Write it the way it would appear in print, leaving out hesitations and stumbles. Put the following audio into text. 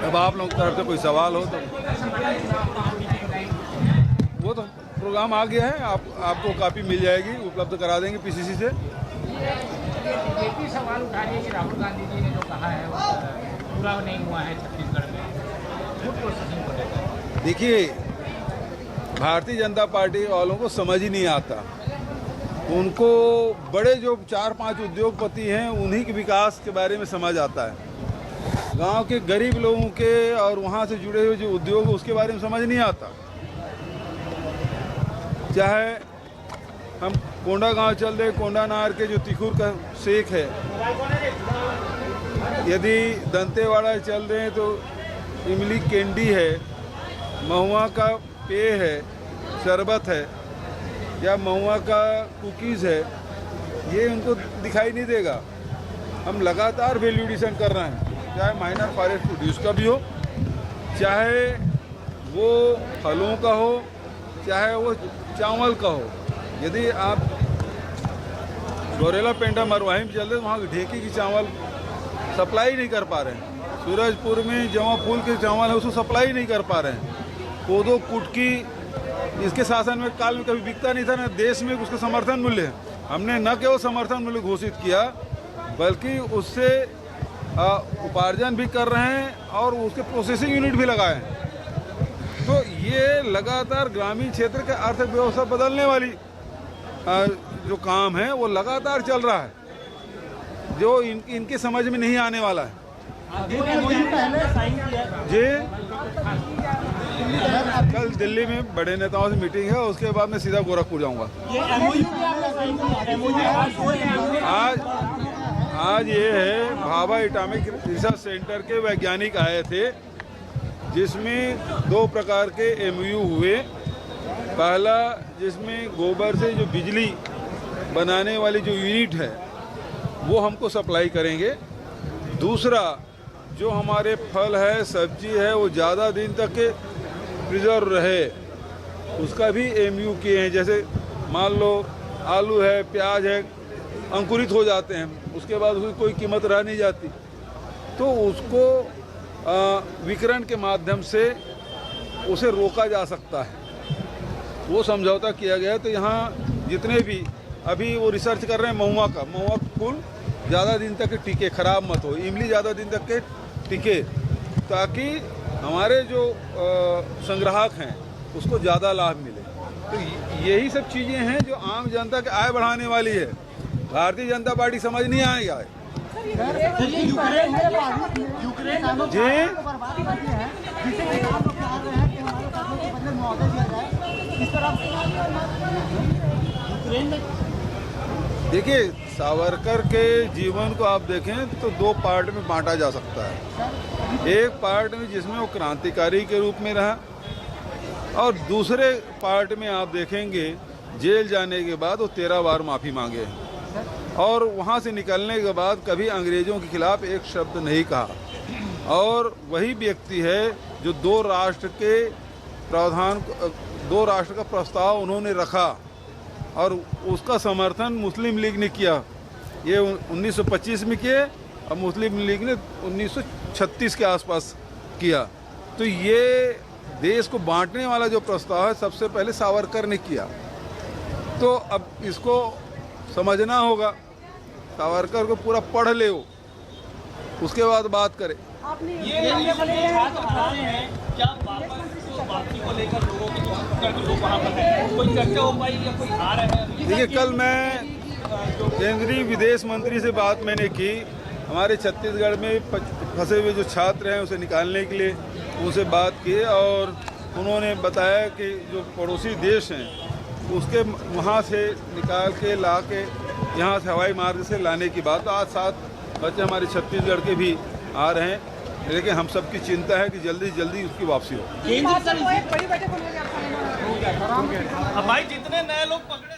अब आप लोगों की तरफ से कोई सवाल हो तो वो तो प्रोग्राम आ गया है, आपको कापी मिल जाएगी, उपलब्ध करा देंगे पीसीसी से। बीजेपी सवाल उठा रही है कि राहुल गांधी जी ने जो कहा है वो पूरा नहीं हुआ है छत्तीसगढ़ में फूड प्रोसेसिंग को लेकर। देखिए, भारतीय जनता पार्टी वालों को समझ ही नहीं आता। उनको बड़े जो 4-5 उद्योगपति हैं उन्हीं के विकास के बारे में समझ आता है। गांव के गरीब लोगों के और वहां से जुड़े हुए जो उद्योग है उसके बारे में समझ नहीं आता। चाहे हम कोंडा गांव चल रहे, कोंडा नार के जो तिखुर का सेक है, यदि दंतेवाड़ा चल रहे हैं तो इमली कैंडी है, महुआ का पेय है, शरबत है, या महुआ का कुकीज़ है, ये उनको दिखाई नहीं देगा। हम लगातार वैल्यू एडिशन कर रहे हैं, चाहे माइनर फॉरेस्ट प्रोड्यूस का भी हो, चाहे वो फलों का हो, चाहे वो चावल का हो। यदि आप गोरेला पेंडा मरवाही में चल रहे, वहाँ ढेकी की चावल सप्लाई नहीं कर पा रहे हैं। सूरजपुर में जवा फूल के चावल है उसको सप्लाई नहीं कर पा रहे हैं। कोदो कुटकी इसके शासन में काल में कभी बिकता नहीं था, न देश में उसका समर्थन मूल्य है। हमने न केवल समर्थन मूल्य घोषित किया बल्कि उससे उपार्जन भी कर रहे हैं और उसके प्रोसेसिंग यूनिट भी लगाए हैं। तो ये लगातार ग्रामीण क्षेत्र के अर्थव्यवस्था बदलने वाली जो काम है वो लगातार चल रहा है, जो इनके समझ में नहीं आने वाला है। जी, कल दिल्ली में बड़े नेताओं से मीटिंग है, उसके बाद मैं सीधा गोरखपुर जाऊंगा। आज ये है भाभा एटॉमिक रिसर्च सेंटर के वैज्ञानिक आए थे, जिसमें 2 प्रकार के एमओयू हुए। पहला, जिसमें गोबर से जो बिजली बनाने वाली जो यूनिट है वो हमको सप्लाई करेंगे। दूसरा, जो हमारे फल है, सब्जी है, वो ज़्यादा दिन तक के प्रिजर्व रहे, उसका भी एमओयू किए हैं। जैसे मान लो आलू है, प्याज है, अंकुरित हो जाते हैं, उसके बाद उसकी कोई कीमत रह नहीं जाती, तो उसको विकिरण के माध्यम से उसे रोका जा सकता है। वो समझौता किया गया है। तो यहाँ जितने भी अभी वो रिसर्च कर रहे हैं महुआ का फूल ज़्यादा दिन तक टिके, ख़राब मत हो, इमली ज़्यादा दिन तक के टिके, ताकि हमारे जो संग्राहक हैं उसको ज़्यादा लाभ मिले। तो यही सब चीज़ें हैं जो आम जनता के आय बढ़ाने वाली है। भारतीय जनता पार्टी समझ नहीं आएगा। देखिए, सावरकर के जीवन को आप देखें तो 2 पार्ट में बांटा जा सकता है। एक पार्ट में जिसमें वो क्रांतिकारी के रूप में रहा, और दूसरे पार्ट में आप देखेंगे जेल जाने के बाद वो 13 बार माफ़ी मांगे, और वहाँ से निकलने के बाद कभी अंग्रेज़ों के खिलाफ एक शब्द नहीं कहा। और वही व्यक्ति है जो 2 राष्ट्र का प्रस्ताव उन्होंने रखा, और उसका समर्थन मुस्लिम लीग ने किया। ये 1925 में किए, और मुस्लिम लीग ने 1936 के आसपास किया। तो ये देश को बांटने वाला जो प्रस्ताव है सबसे पहले सावरकर ने किया। तो अब इसको समझना होगा, सावरकर को पूरा पढ़ ले, उसके बाद बात करें। ये छात्र आ रहे हैं, क्या वापसी को लेकर लोगों के लोग वहाँ पर हैं, कोई चर्चा हो पाई या कोई आ रहे हैं? देखिए, कल मैं केंद्रीय विदेश मंत्री से बात मैंने की। हमारे छत्तीसगढ़ में फंसे हुए जो छात्र हैं उसे निकालने के लिए उनसे बात की, और उन्होंने बताया कि जो पड़ोसी देश हैं उसके वहाँ से निकाल के ला के यहाँ से हवाई मार्ग से लाने की बात। आज 7 बच्चे हमारे छत्तीसगढ़ के भी आ रहे हैं, लेकिन हम सबकी चिंता है कि जल्दी जल्दी उसकी वापसी हो। भाई जितने नए लोग पकड़े